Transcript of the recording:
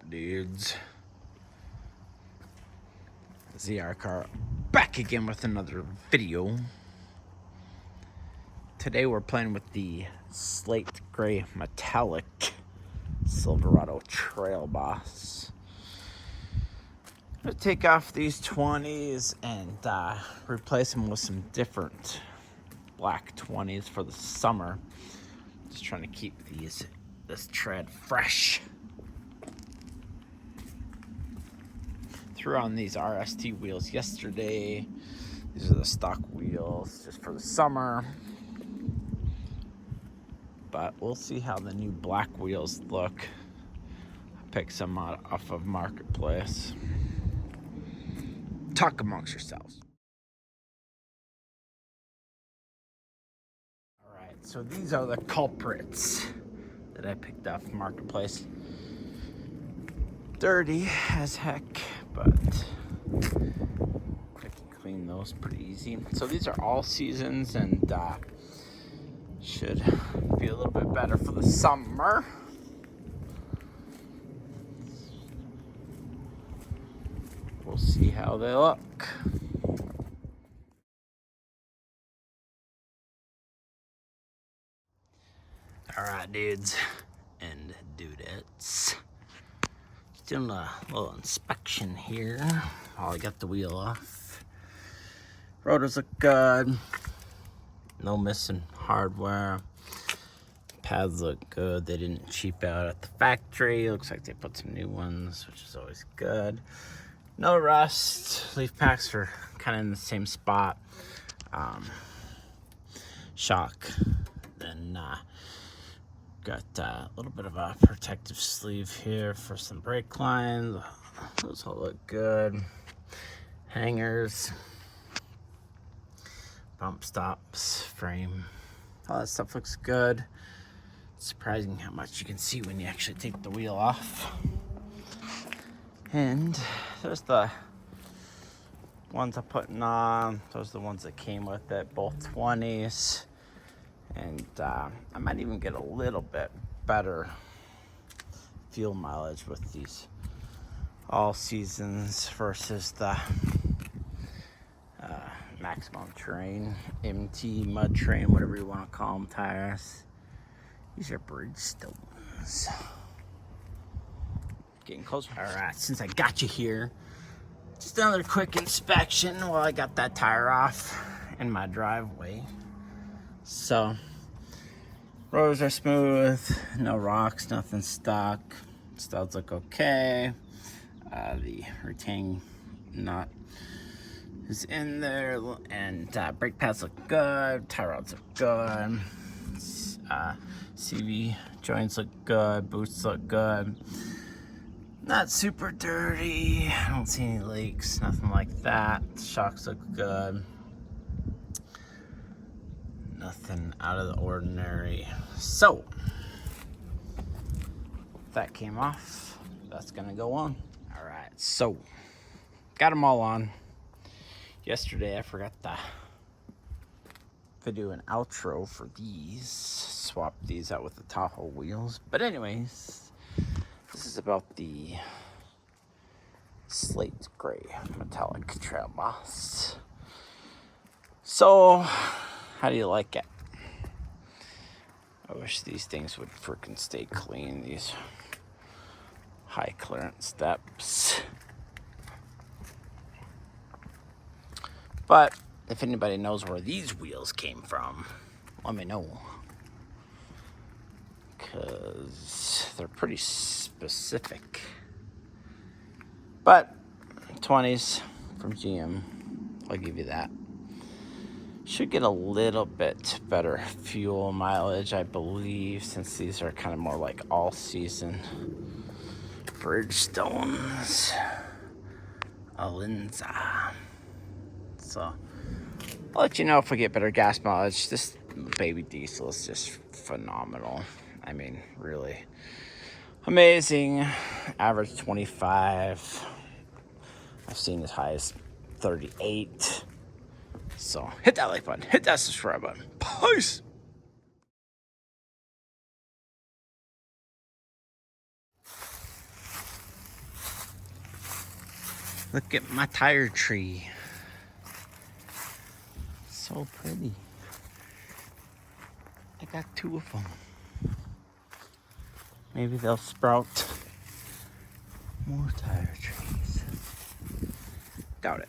Dudes? ZR car back again with another video. Today we're playing with the slate gray metallic Silverado Trailboss. I'm gonna take off these 20s and replace them with some different black 20s for the summer. Just trying to keep this tread fresh. Threw on these RST wheels yesterday. These are the stock wheels just for the summer. But we'll see how the new black wheels look. I picked some off of Marketplace. Talk amongst yourselves. Alright, so these are the culprits that I picked off Marketplace. Dirty as heck, but I can clean those pretty easy. So these are all seasons and should be a little bit better for the summer. We'll see how they look. Alright, dudes and dudettes. Doing a little inspection here while I got the wheel off. Rotors look good. No missing hardware. Pads look good. They didn't cheap out at the factory. Looks like they put some new ones, which is always good. No rust. Leaf packs are kind of in the same spot. Shock. Then got a little bit of a protective sleeve here for some brake lines. Those all look good. Hangers. Bump stops. Frame. All that stuff looks good. It's surprising how much you can see when you actually take the wheel off. And there's the ones I'm putting on. Those are the ones that came with it. Both 20s. And I might even get a little bit better fuel mileage with these all seasons versus the maximum terrain, MT, mud terrain, whatever you want to call them, tires. These are Bridgestones. Getting closer. All right, since I got you here, just another quick inspection while I got that tire off in my driveway. So, rotors are smooth, no rocks, nothing stuck. Studs look okay. The retaining nut is in there, and brake pads look good. Tie rods look good. CV joints look good. Boots look good. Not super dirty. I don't see any leaks, nothing like that. Shocks look good. Nothing out of the ordinary. So, that came off. That's gonna go on. All right, so got them all on. Yesterday I forgot to video an outro for these. Swapped these out with the Tahoe wheels. But anyways, this is about the slate gray metallic Trailboss. So, how do you like it? I wish these things would freaking stay clean, these high clearance steps. But if anybody knows where these wheels came from, let me know. Because they're pretty specific. But 20s from GM, I'll give you that. Should get a little bit better fuel mileage, I believe, since these are kind of more like all-season Bridgestones. Alinza. So, I'll let you know if we get better gas mileage. This baby diesel is just phenomenal. I mean, really amazing. Average 25. I've seen as high as 38. So hit that like button, hit that subscribe button. Peace. Look at my tire tree. So pretty. I got 2 of them. Maybe they'll sprout more tire trees. Doubt it.